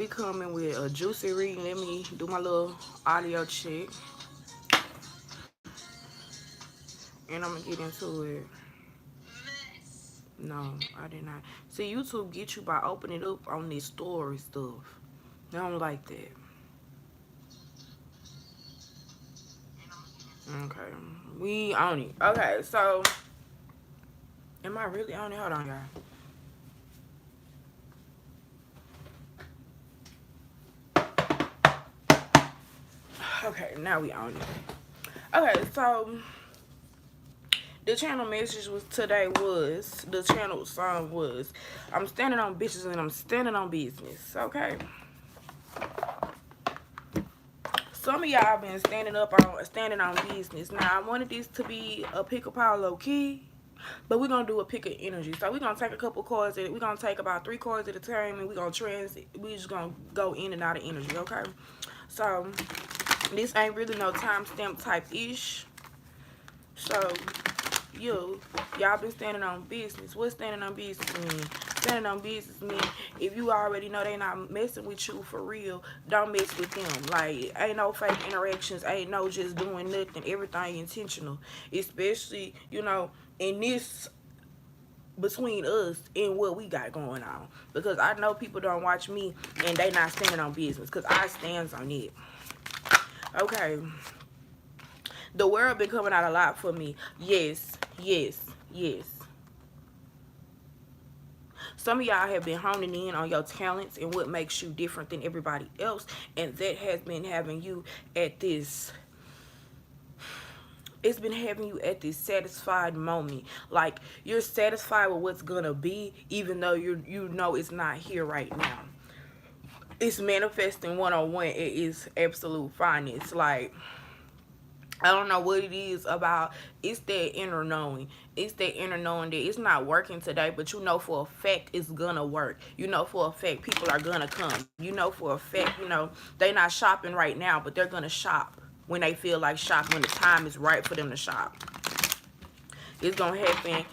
We coming with a juicy reading. Let me do my little audio check. And I'm gonna get into it. No, I did not. See, YouTube get you by opening up on this story stuff. I don't like that. Okay. We on it. Okay, so am I really on it? Hold on, y'all. Okay, now we on it. Okay, so the channel message was today was the channel song was I'm standing on bitches and I'm standing on business. Okay. Some of y'all been standing on business. Now I wanted this to be a pick a power low key, but we're gonna do a pick of energy. So we're gonna take a couple cards. We're gonna take about 3 cards at a time, and we're gonna we just gonna go in and out of energy. Okay. So this ain't really no timestamp type ish. So y'all been standing on business. What standing on business mean? Standing on business mean if you already know they not messing with you for real, don't mess with them. Like, ain't no fake interactions, ain't no just doing nothing, everything intentional. Especially, in this between us and what we got going on. Because I know people don't watch me and they not standing on business. Because I stands on it. Okay. The world been coming out a lot for me. Yes, yes, yes. Some of y'all have been honing in on your talents and what makes you different than everybody else. And that has been having you at this, it's been having you at this satisfied moment. Like, you're satisfied with what's gonna be, even though you know it's not here right now. It's manifesting one-on-one. It is absolute finance. Like, I don't know what it is about. It's that inner knowing. It's that inner knowing that it's not working today, but you know for a fact it's gonna work. You know for a fact people are gonna come. You know for a fact, they not shopping right now, but they're gonna shop when they feel like shopping, when the time is right for them to shop. It's gonna happen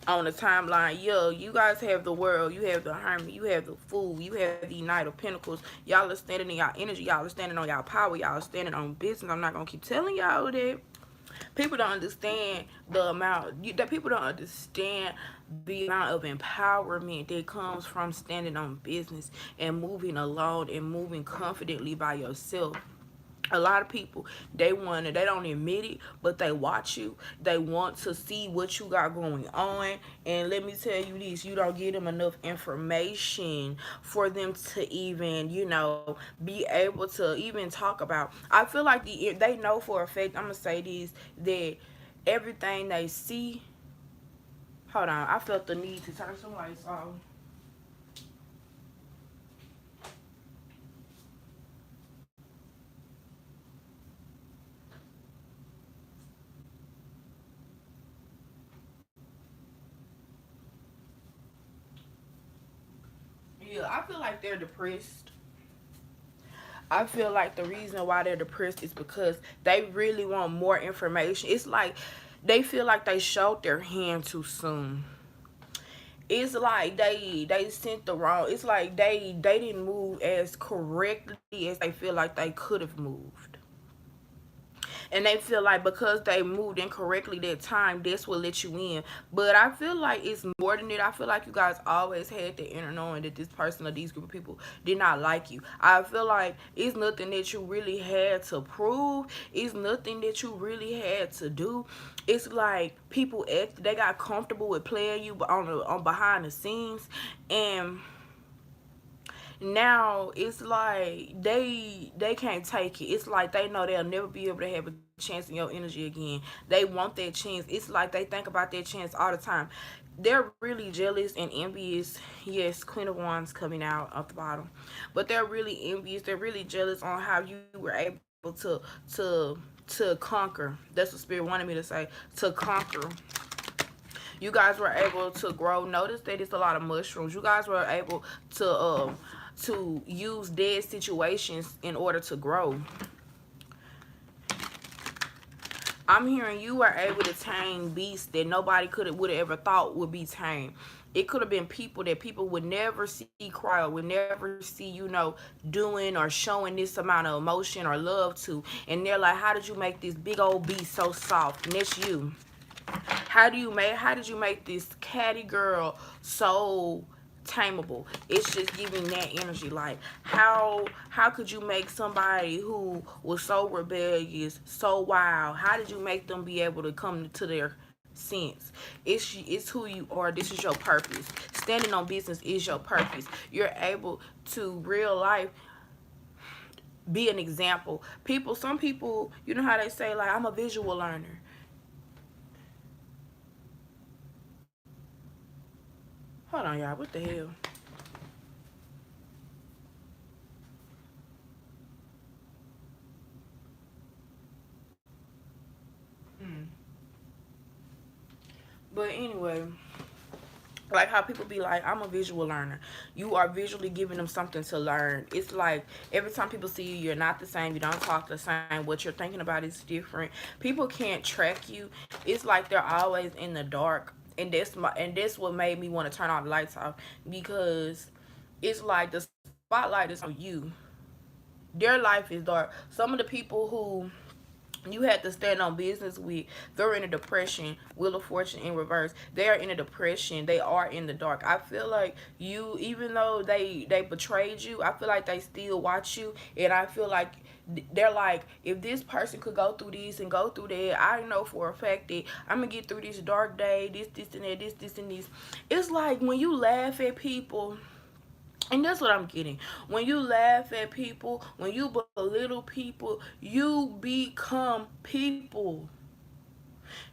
on the timeline. Yo, you guys have the world, you have the harmony, you have the fool, you have the Knight of Pentacles. Y'all are standing in y'all energy, y'all are standing on y'all power, y'all are standing on business. I'm not gonna keep telling y'all that. People don't understand the amount that people don't understand the amount of empowerment that comes from standing on business and moving alone and moving confidently by yourself. A lot of people, they don't admit it, but they watch you. They want to see what you got going on. And let me tell you this, you don't give them enough information for them to even, be able to even talk about. I feel like they know for a fact, I'm gonna say this, that everything they see. Hold on, I felt the need to turn some lights off. Yeah, I feel like they're depressed. I feel like the reason why they're depressed is because they really want more information. It's like they feel like they showed their hand too soon. It's like they sent the wrong. It's like they didn't move as correctly as they feel like they could have moved. And they feel like because they moved incorrectly that time, this will let you in. But I feel like it's more than it. I feel like you guys always had the inner knowing that this person or these group of people did not like you. I feel like it's nothing that you really had to prove. It's nothing that you really had to do. It's like people they got comfortable with playing you on behind the scenes, and now it's like they can't take it. It's like they know they'll never be able to have a chance in your energy again. They want that chance. It's like they think about that chance all the time. They're really jealous and envious. Yes, Queen of Wands coming out of the bottom, but they're really envious. They're really jealous on how you were able to conquer. That's what Spirit wanted me to say. To conquer, you guys were able to grow. Notice that it's a lot of mushrooms. You guys were able to use dead situations in order to grow. I'm hearing you were able to tame beasts that nobody would have ever thought would be tamed. It could have been people that people would never see cry or would never see, doing or showing this amount of emotion or love to. And they're like, how did you make this big old beast so soft? And it's you. How did you make this catty girl so tameable? It's just giving that energy. Like, how could you make somebody who was so rebellious so wild, how did you make them be able to come to their sense? It's who you are. This is your purpose. Standing on business is your purpose. You're able to real life be an example. Some people, you know how they say, like, I'm a visual learner. Hold on, y'all. What the hell? Hmm. But anyway, like how people be like, I'm a visual learner. You are visually giving them something to learn. It's like every time people see you, you're not the same. You don't talk the same. What you're thinking about is different. People can't track you. It's like they're always in the dark. And that's what made me want to turn all the lights off, because it's like the spotlight is on you. Their life is dark. Some of the people who you had to stand on business with, they're in a depression. Wheel of Fortune in reverse, they are in a depression. They are in the dark. I feel like you, even though they betrayed you, I feel like they still watch you. And I feel like they're like, if this person could go through this and go through that, I know for a fact that I'm gonna get through this dark day, this and that, this and this. It's like when you laugh at people, and that's what I'm getting. When you laugh at people, when you belittle people, you become people.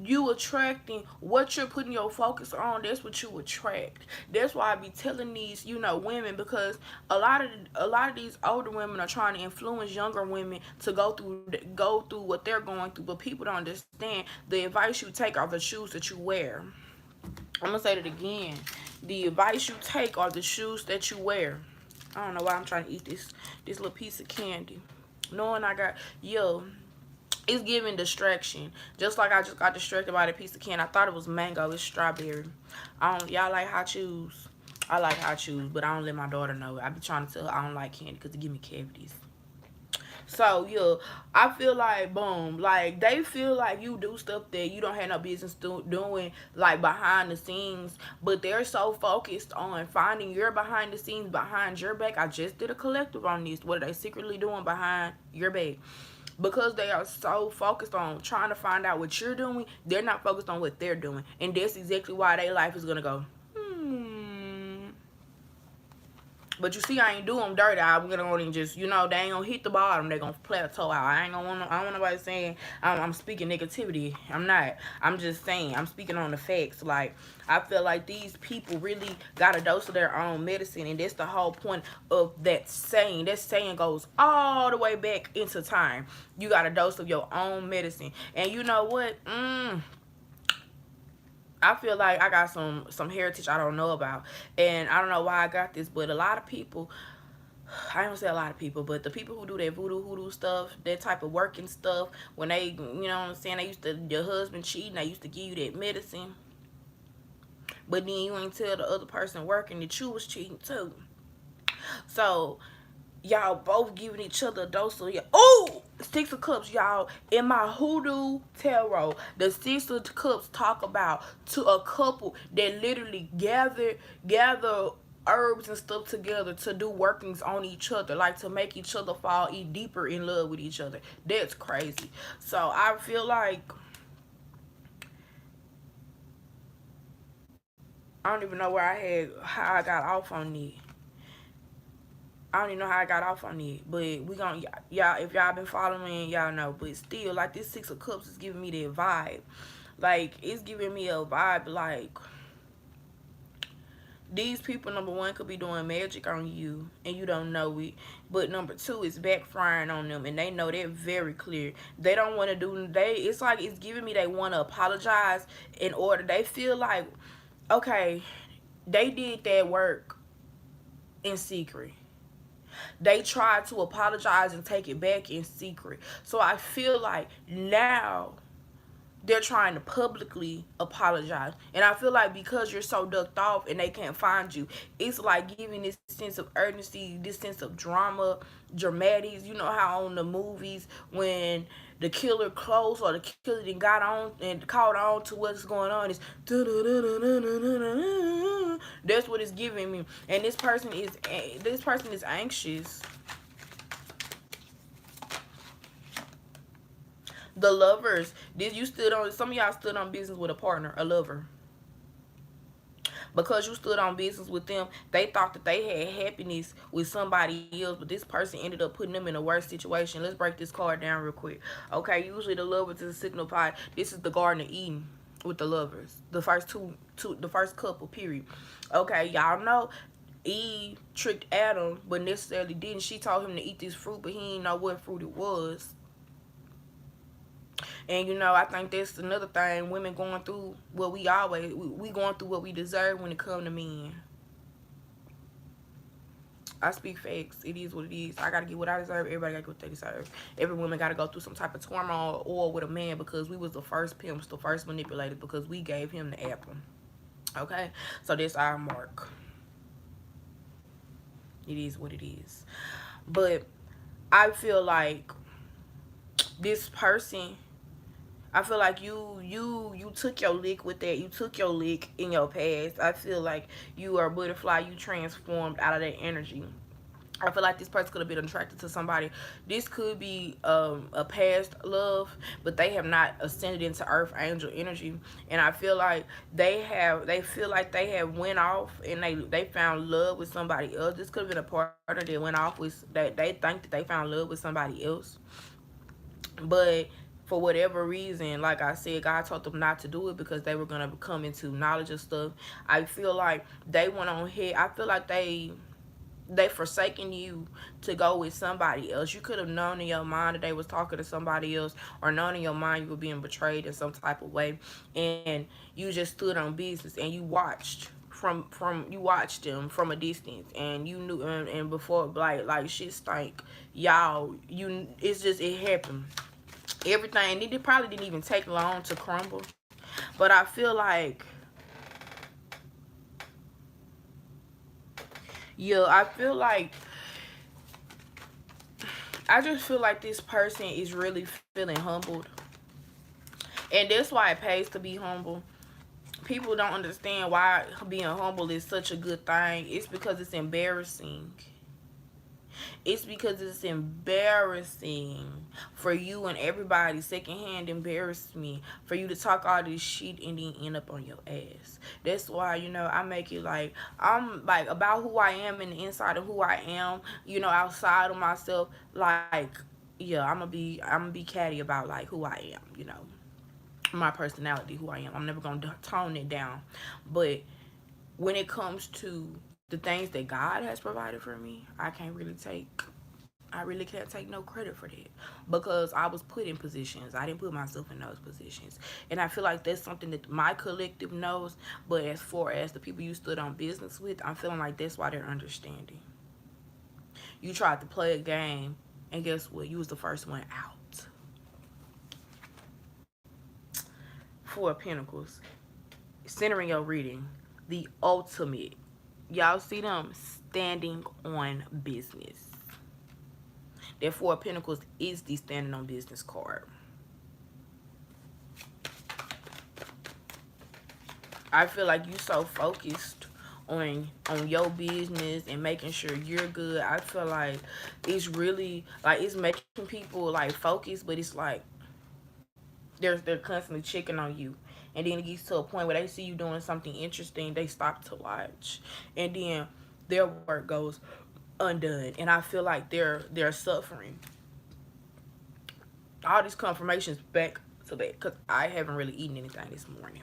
You attracting what you're putting your focus on. That's what you attract. That's why I be telling these, women, because a lot of these older women are trying to influence younger women to go through what they're going through. But people don't understand the advice you take are the shoes that you wear. I'm gonna say that again. The advice you take are the shoes that you wear. I don't know why I'm trying to eat this little piece of candy. Knowing I got it's giving distraction. Just like I just got distracted by the piece of candy. I thought it was mango. It's strawberry. Y'all like hot chews? I like hot chews, but I don't let my daughter know. I be trying to tell her I don't like candy because it give me cavities. So yeah, I feel like boom, like they feel like you do stuff that you don't have no business doing, like behind the scenes. But they're so focused on finding your behind the scenes, behind your back. I just did a collective on this. What are they secretly doing behind your back? Because they are so focused on trying to find out what you're doing, they're not focused on what they're doing, and that's exactly why their life is gonna go. But you see, I ain't do them dirty. I'm gonna go and just, they ain't gonna hit the bottom. They gonna plateau out. I ain't gonna want. I don't want nobody saying I'm speaking negativity. I'm not. I'm just saying. I'm speaking on the facts. Like, I feel like these people really got a dose of their own medicine, and that's the whole point of that saying. That saying goes all the way back into time. You got a dose of your own medicine, and you know what? I feel like I got some heritage I don't know about, and I don't know why I got this, but a lot of people, I don't say a lot of people, but the people who do that voodoo hoodoo stuff, that type of working stuff, when they, what I'm saying, they used to, your husband cheating, they used to give you that medicine, but then you ain't tell the other person working that you was cheating too. So y'all both giving each other a dose of your, oh, Six of Cups, y'all. In my hoodoo tarot, the Six of Cups talk about to a couple that literally gather herbs and stuff together to do workings on each other, like to make each other fall deeper in love with each other. That's crazy. So I feel like I don't even know how I got off on it. I don't even know how I got off on it, but we gonna, y'all, if y'all been following, y'all know. But still, like, this Six of Cups is giving me that vibe. Like, it's giving me a vibe like these people, number one, could be doing magic on you and you don't know it. But number two, is backfiring on them, and they know that very clear. They don't want to do, it's like it's giving me they want to apologize in order. They feel like, okay, they did that work in secret. They tried to apologize and take it back in secret. So I feel like now they're trying to publicly apologize. And I feel like because you're so ducked off and they can't find you, it's like giving this sense of urgency, this sense of drama, dramatics. You know how on the movies when the killer close or the killer then got on and caught on to what's going on is that's what it's giving me. And this person is anxious. The lovers, this you stood on. Some of y'all stood on business with a partner, a lover. Because you stood on business with them, they thought that they had happiness with somebody else, but this person ended up putting them in a worse situation. Let's break this card down real quick. Okay, usually the lovers is a signal pie. This is the Garden of Eden with the lovers. The first couple, period. Okay, y'all know Eve tricked Adam, but necessarily didn't. She told him to eat this fruit, but he didn't know what fruit it was. And I think that's another thing. Women going through what we going through what we deserve when it come to men. I speak facts. It is what it is. I gotta get what I deserve. Everybody gotta get what they deserve. Every woman gotta go through some type of turmoil or with a man because we was the first pimps, the first manipulators, because we gave him the apple. Okay? So that's our mark. It is what it is. But I feel like this person, I feel like you took your lick with that. You took your lick in your past. I feel like you are a butterfly. You transformed out of that energy. I feel like this person could have been attracted to somebody. This could be a past love, but they have not ascended into earth angel energy. And I feel like they feel like they have went off and they found love with somebody else. This could have been a partner that went off with that they think that they found love with somebody else. But for whatever reason, like I said, God told them not to do it because they were going to come into knowledge of stuff. I feel like they went on here. I feel like they forsaken you to go with somebody else. You could have known in your mind that they was talking to somebody else, or known in your mind you were being betrayed in some type of way, and you just stood on business and you watched you watched them from a distance, and you knew, and before like shit stank, y'all, it happened. Everything, it probably didn't even take long to crumble, but I feel like, yeah, I just feel like this person is really feeling humbled, and that's why it pays to be humble. People don't understand why being humble is such a good thing. It's because it's embarrassing. It's because it's embarrassing for you and everybody. Secondhand embarrassed me for you to talk all this shit and then end up on your ass. That's why, I make it like I'm like about who I am and the inside of who I am, outside of myself. Like, yeah, I'm gonna be catty about like who I am, my personality, who I am. I'm never gonna tone it down. But when it comes to the things that God has provided for me, I really can't take no credit for that, because I was put in positions. I didn't put myself in those positions. And I feel like that's something that my collective knows, but as far as the people you stood on business with, I'm feeling like that's why they're understanding. You tried to play a game, and guess what? You was the first one out. Four of Pentacles. Centering your reading. The ultimate. Y'all see them standing on business. That Four of Pentacles is the standing on business card. I feel like you so focused on your business and making sure you're good. I feel like it's really like it's making people like focus, but it's like they're constantly checking on you. And then it gets to a point where they see you doing something interesting, they stop to watch, and then their work goes undone. And I feel like they're suffering. All these confirmations back to back, because I haven't really eaten anything this morning.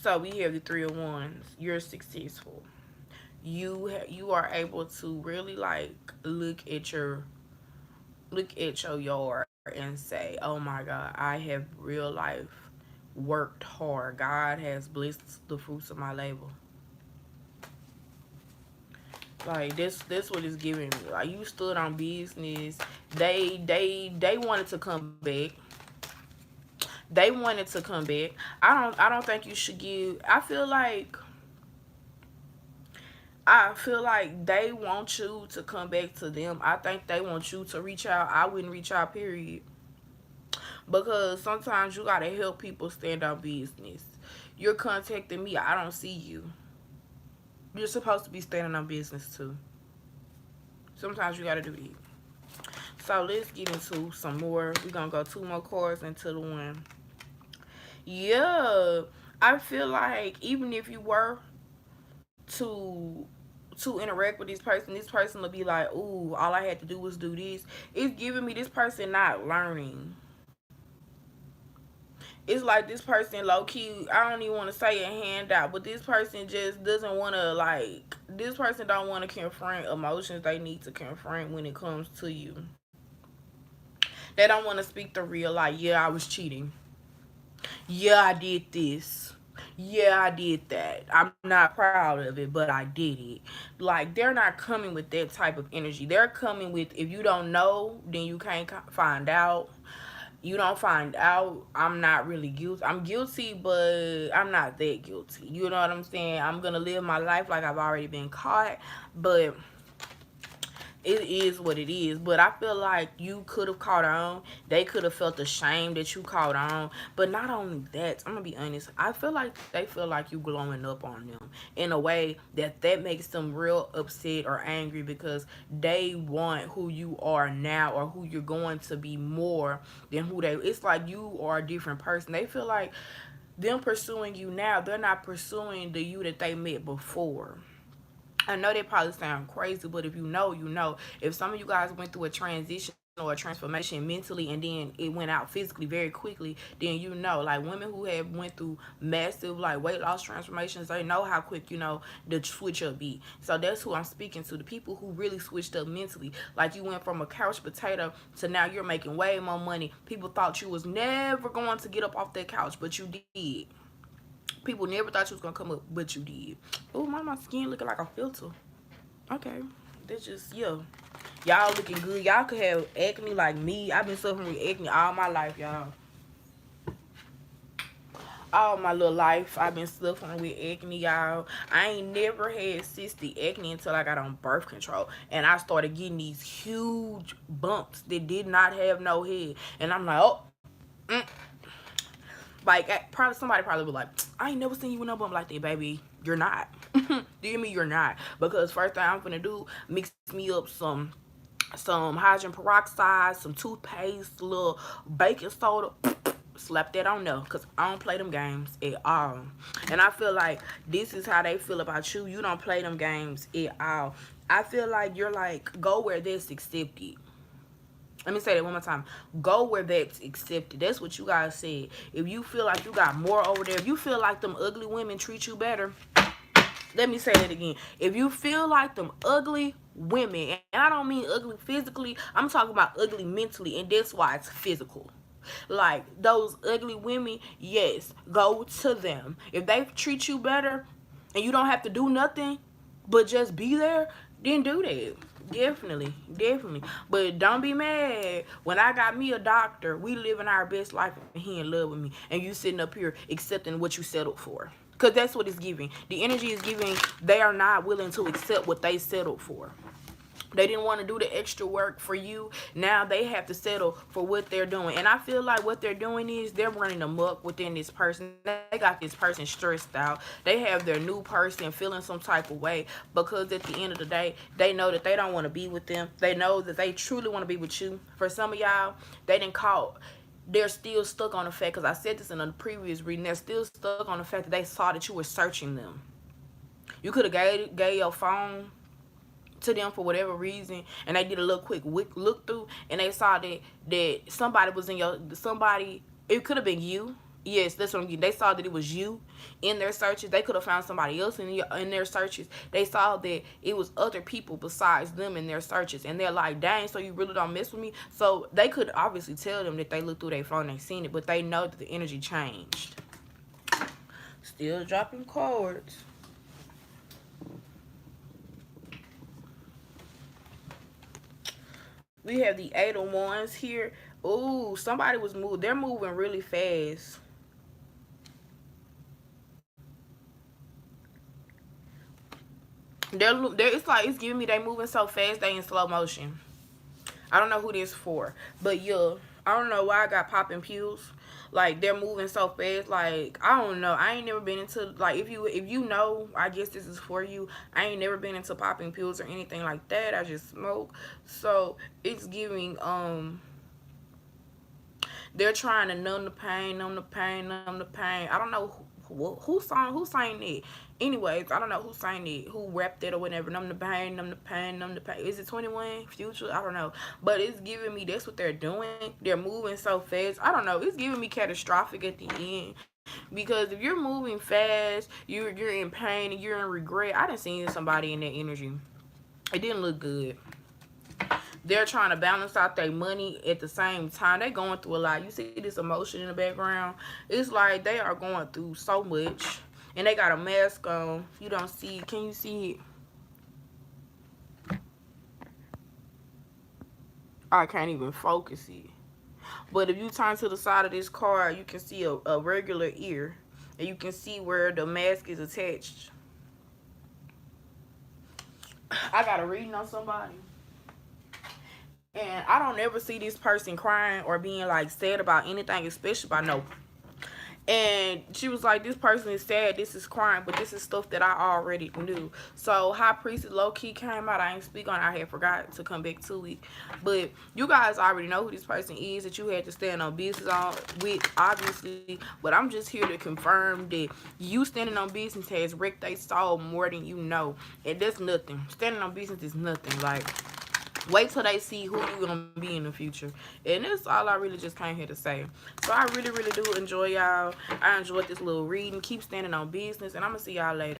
So we have the Three of Wands. You're successful. You are able to really like look at your yard and say, oh my God, I have real life worked hard. God has blessed the fruits of my labor. Like this what it's giving me. Like you stood on business. They wanted to come back. They wanted to come back. I don't think you should give. I feel like they want you to come back to them. I think they want you to reach out. I wouldn't reach out, period. Because sometimes you gotta help people stand on business. You're contacting me, I don't see you. You're supposed to be standing on business too. Sometimes you gotta do that. So let's get into some more. We're gonna go 2 more cards into the one. Yeah, I feel like even if you were to interact with this person will be like, ooh, all I had to do was do this. It's giving me this person not learning. It's like this person low key, I don't even want to say a handout, but this person just doesn't want to, like, this person don't want to confront emotions they need to confront when it comes to you. They don't want to speak the real, like, yeah, I was cheating. Yeah, I did this. Yeah, I did that. I'm not proud of it, but I did it. Like, they're not coming with that type of energy. They're coming with, if you don't know, then you can't find out. You don't find out, I'm not really guilty. I'm guilty, but I'm not that guilty. You know what I'm saying? I'm going to live my life like I've already been caught, but it is what it is. But I feel like you could have caught on. They could have felt ashamed that you caught on. But not only that, I'm gonna be honest, I feel like they feel like you glowing up on them in a way that makes them real upset or angry, because they want who you are now, or who you're going to be more than who they. It's like you are a different person. They feel like them pursuing you now, they're not pursuing the you that they met before. I know they probably sound crazy, but if you know, you know. If some of you guys went through a transition or a transformation mentally, and then it went out physically very quickly, then you know. Like, women who have went through massive, like, weight loss transformations, they know how quick, you know, the switch up be. So that's who I'm speaking to. The people who really switched up mentally. Like, you went from a couch potato to now you're making way more money. People thought you was never going to get up off that couch, but you did. People never thought you was gonna come up, but you did. Oh, my skin looking like a filter. Okay, that's just, yeah. Y'all looking good. Y'all could have acne like me. I've been suffering with acne all my life, y'all. All my little life, I've been suffering with acne, y'all. I ain't never had cystic acne until I got on birth control, and I started getting these huge bumps that did not have no head, and I'm like, oh. Mm. Like, probably somebody probably was like, I ain't never seen you with no bump like that, baby. You're not. Do you hear me? You're not. Because first thing I'm gonna do, mix me up some hydrogen peroxide, some toothpaste, a little baking soda. Slap that on there, because I don't play them games at all. And I feel like this is how they feel about you. You don't play them games at all. I feel like you're like, go where that's accepted. Let me say that one more time. Go where that's accepted. That's what you guys said. If you feel like you got more over there, if you feel like them ugly women treat you better, let me say that again. If you feel like them ugly women, and I don't mean ugly physically, I'm talking about ugly mentally, and that's why it's physical. Like, those ugly women, yes, go to them. If they treat you better and you don't have to do nothing but just be there, then do that. Definitely, definitely. But don't be mad. When I got me a doctor, we living our best life, and he in love with me, and you sitting up here accepting what you settled for. Because that's what it's giving. The energy is giving, they are not willing to accept what they settled for. They didn't want to do the extra work for you. Now they have to settle for what they're doing. And I feel like what they're doing is they're running amok within this person. They got this person stressed out. They have their new person feeling some type of way, because at the end of the day, they know that they don't want to be with them. They know that they truly want to be with you. For some of y'all, they didn't call. They're still stuck on the fact, because I said this in a previous reading, they're still stuck on the fact that they saw that you were searching them. You could have gave your phone to them for whatever reason, and they did a little quick look through, and they saw that somebody was in your, somebody, it could have been you. Yes, that's what I'm getting. They saw that it was you in their searches. They could have found somebody else in their searches. They saw that it was other people besides them in their searches, and they're like, dang, so you really don't mess with me? So they could obviously tell them that they looked through their phone and they seen it, but they know that the energy changed. Still dropping cards. We have the 8 of Wands here. Ooh, somebody was moving. They're moving really fast. It's like it's giving me they moving so fast they in slow motion. I don't know who this for, but yeah, I don't know why I got popping pills. Like they're moving so fast. Like I don't know. I ain't never been into like if you know, I guess this is for you. I ain't never been into popping pills or anything like that. I just smoke. So it's giving they're trying to numb the pain, numb the pain, numb the pain. I don't know who sang it. Anyways, I don't know who sang it, who rapped it or whatever. Numb the pain, numb the pain, numb the pain. Is it 21 Future? I don't know. But it's giving me that's what they're doing. They're moving so fast. I don't know. It's giving me catastrophic at the end. Because if you're moving fast, you're in pain and you're in regret. I didn't see somebody in that energy. It didn't look good. They're trying to balance out their money at the same time. They're going through a lot. You see this emotion in the background? It's like they are going through so much. And they got a mask on. You don't see it. Can you see it? I can't even focus it. But if you turn to the side of this card, you can see a regular ear. And you can see where the mask is attached. I got a reading on somebody. And I don't ever see this person crying or being like sad about anything, especially about no. And she was like, this person is sad, this is crying, but this is stuff that I already knew. So High Priestess low-key came out. I ain't speak on it. I had forgot to come back to it. But you guys already know who this person is that you had to stand on business with, obviously. But I'm just here to confirm that you standing on business has wrecked their soul more than you know. And that's nothing. Standing on business is nothing. Like, wait till they see who you're going to be in the future. And that's all I really just came here to say. So I really, really do enjoy y'all. I enjoyed this little reading. Keep standing on business. And I'm going to see y'all later.